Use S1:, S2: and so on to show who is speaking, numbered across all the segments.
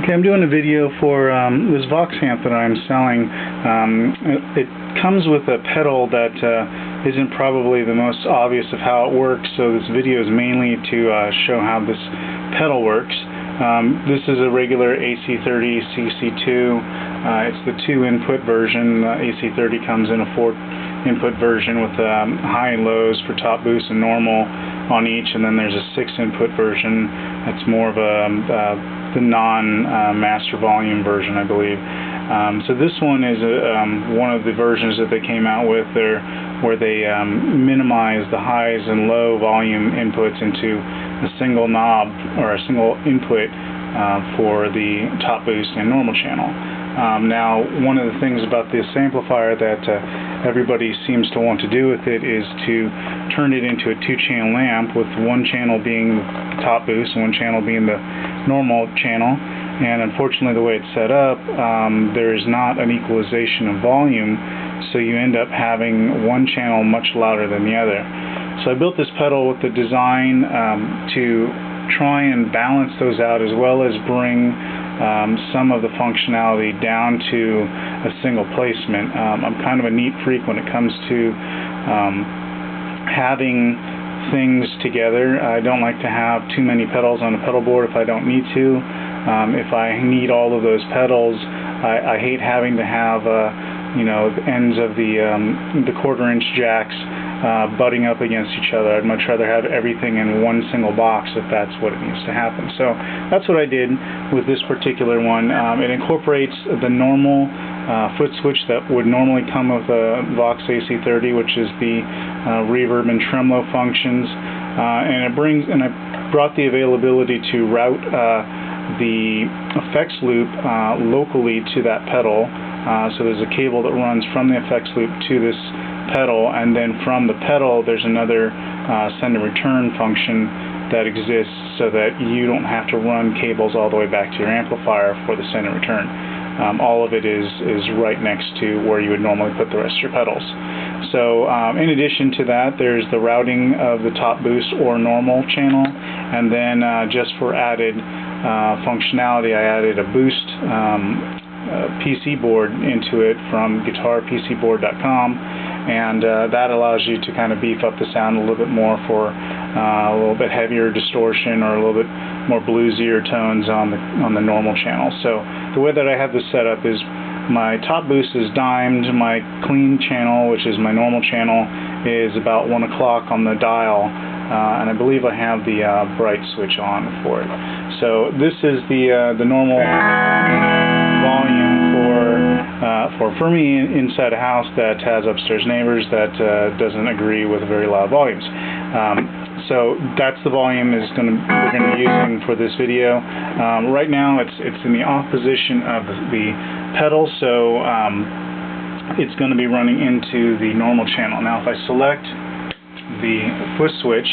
S1: Okay, I'm doing a video for this Vox amp that I'm selling. It comes with a pedal that isn't probably the most obvious of how it works, so this video is mainly to show how this pedal works. This is a regular AC30CC2. It's the 2-input version. AC30 comes in a 4-input version with high and lows for top boost and normal on each, and then there's a 6-input version that's more of the non-master volume version, I believe. So this one is one of the versions that they came out with there, where they minimize the highs and low volume inputs into a single knob or a single input for the top boost and normal channel. Now, one of the things about this amplifier that everybody seems to want to do with it is to turn it into a 2-channel amp, with one channel being the top boost and one channel being the normal channel. And unfortunately, the way it's set up, there is not an equalization of volume, so you end up having one channel much louder than the other. So I built this pedal with the design to try and balance those out, as well as bring some of the functionality down to a single placement. I'm kind of a neat freak when it comes to having things together. I don't like to have too many pedals on a pedal board if I don't need to. If I need all of those pedals, I hate having to have the ends of the quarter-inch jacks butting up against each other. I'd much rather have everything in one single box if that's what it needs to happen. So that's what I did with this particular one. It incorporates the normal foot switch that would normally come with a Vox AC30, which is the reverb and tremolo functions, and I brought the availability to route the effects loop locally to that pedal. So there's a cable that runs from the effects loop to this pedal, and then from the pedal there's another send and return function that exists, so that you don't have to run cables all the way back to your amplifier for the send and return. All of it is right next to where you would normally put the rest of your pedals. So in addition to that, there's the routing of the top boost or normal channel, and then just for added functionality, I added a boost PC board into it from guitarpcboard.com, and that allows you to kind of beef up the sound a little bit more for a little bit heavier distortion or a little bit more bluesier tones on the normal channel. So the way that I have this set up is my top boost is dimed, my clean channel, which is my normal channel, is about 1 o'clock on the dial, and I believe I have the bright switch on for it. So this is the normal volume for me inside a house that has upstairs neighbors that doesn't agree with very loud volumes. So that's the volume we're going to be using for this video. Right now it's in the off position of the pedal, so it's going to be running into the normal channel. Now if I select the foot switch,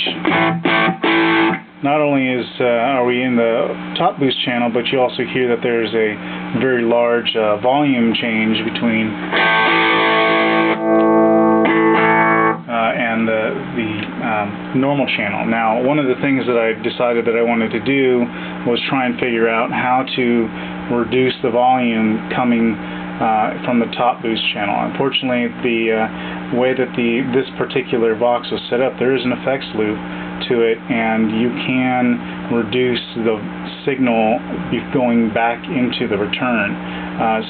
S1: not only are we in the top boost channel, but you also hear that there's a very large volume change between and the normal channel. Now, one of the things that I decided that I wanted to do was try and figure out how to reduce the volume coming from the top boost channel. Unfortunately, the way that this particular Vox was set up, there is an effects loop to it, and you can reduce the signal going back into the return.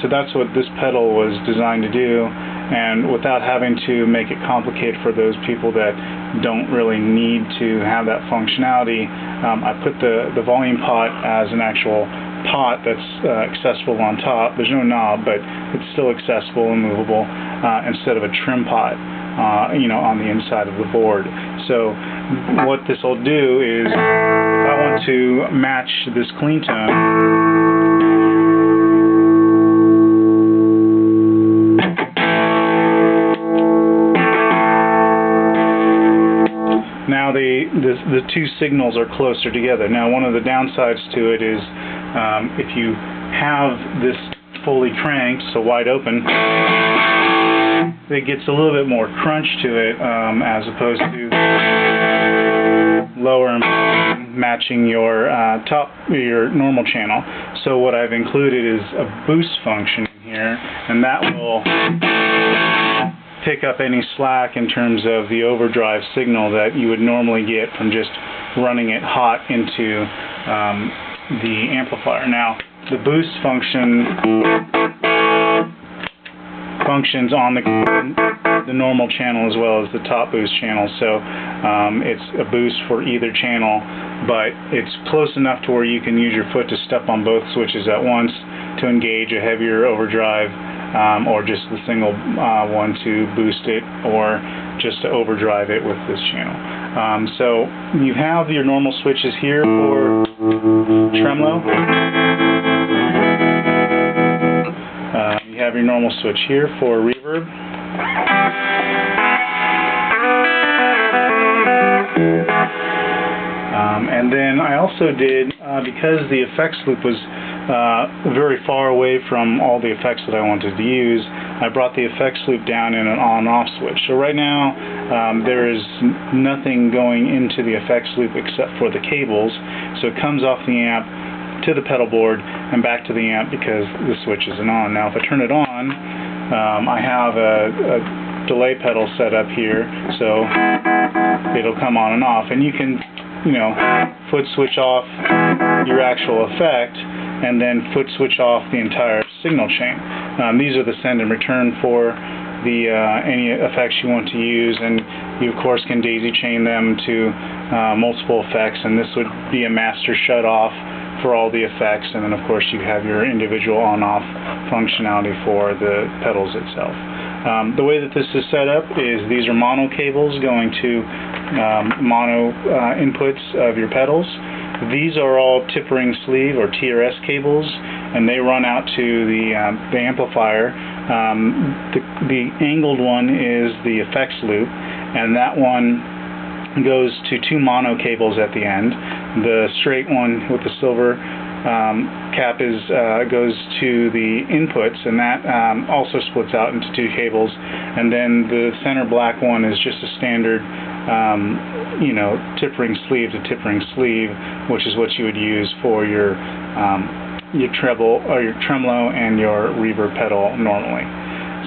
S1: So that's what this pedal was designed to do, and without having to make it complicated for those people that don't really need to have that functionality, I put the volume pot as an actual pot that's accessible on top. There's no knob, but it's still accessible and movable, instead of a trim pot on the inside of the board. So what this will do is, if I want to match this clean tone, now the two signals are closer together. Now, one of the downsides to it is if you have this fully cranked, so wide open, it gets a little bit more crunch to it, as opposed to lower and matching your your normal channel. So what I've included is a boost function here, and that will pick up any slack in terms of the overdrive signal that you would normally get from just running it hot into the amplifier. Now, the boost function functions on the normal channel as well as the top boost channel, so it's a boost for either channel, but it's close enough to where you can use your foot to step on both switches at once to engage a heavier overdrive, or just the single one to boost it, or just to overdrive it with this channel. So you have your normal switches here for tremolo. You have your normal switch here for reverb. And then I also did, because the effects loop was very far away from all the effects that I wanted to use, I brought the effects loop down in an on-off switch. So right now there is nothing going into the effects loop except for the cables. So it comes off the amp to the pedal board and back to the amp because the switch isn't on. Now if I turn it on, I have a delay pedal set up here, so it'll come on and off, and you can, you know, foot switch off your actual effect and then foot switch off the entire signal chain. These are the send and return for the any effects you want to use, and you of course can daisy chain them to multiple effects, and this would be a master shut off for all the effects, and then of course you have your individual on-off functionality for the pedals itself. The way that this is set up is these are mono cables going to mono inputs of your pedals. These are all tip ring sleeve or TRS cables, and they run out to the amplifier. The angled one is the effects loop, and that one goes to two mono cables at the end. The straight one with the silver cap goes to the inputs, and that also splits out into two cables. And then the center black one is just a standard, you know, tip ring sleeve to tip ring sleeve, which is what you would use for your treble or your tremolo and your reverb pedal normally.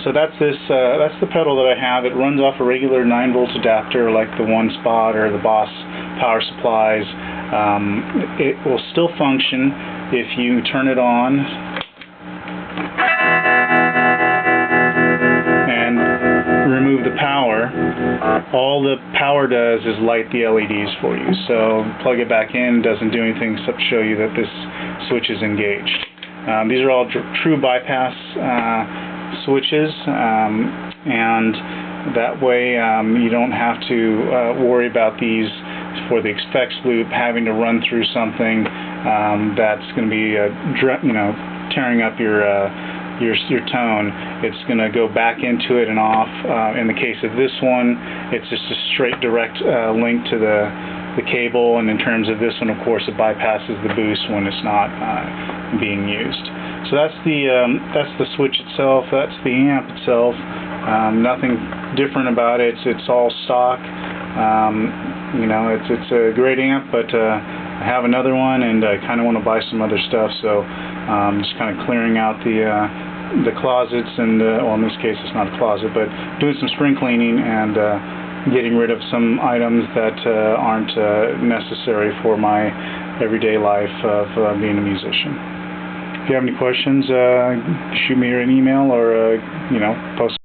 S1: So that's this. That's the pedal that I have. It runs off a regular 9-volt adapter like the One Spot or the Boss power supplies. It will still function if you turn it on and remove the power. All the power does is light the LEDs for you. So plug it back in, doesn't do anything except show you that this switch is engaged. These are all true bypass switches, and that way you don't have to worry about these for the effects loop having to run through something that's going to be you know, tearing up your tone. It's going to go back into it and off. In the case of this one, it's just a straight direct link to the cable, and in terms of this one, of course, it bypasses the boost when it's not being used. So that's the switch itself. That's the amp itself. Nothing different about it. It's all stock. You know, it's a great amp, but I have another one, and I kind of want to buy some other stuff. So just kind of clearing out the closets, and well, in this case, it's not a closet, but doing some spring cleaning and getting rid of some items that aren't necessary for my everyday life of being a musician. If you have any questions, shoot me an email or you know, post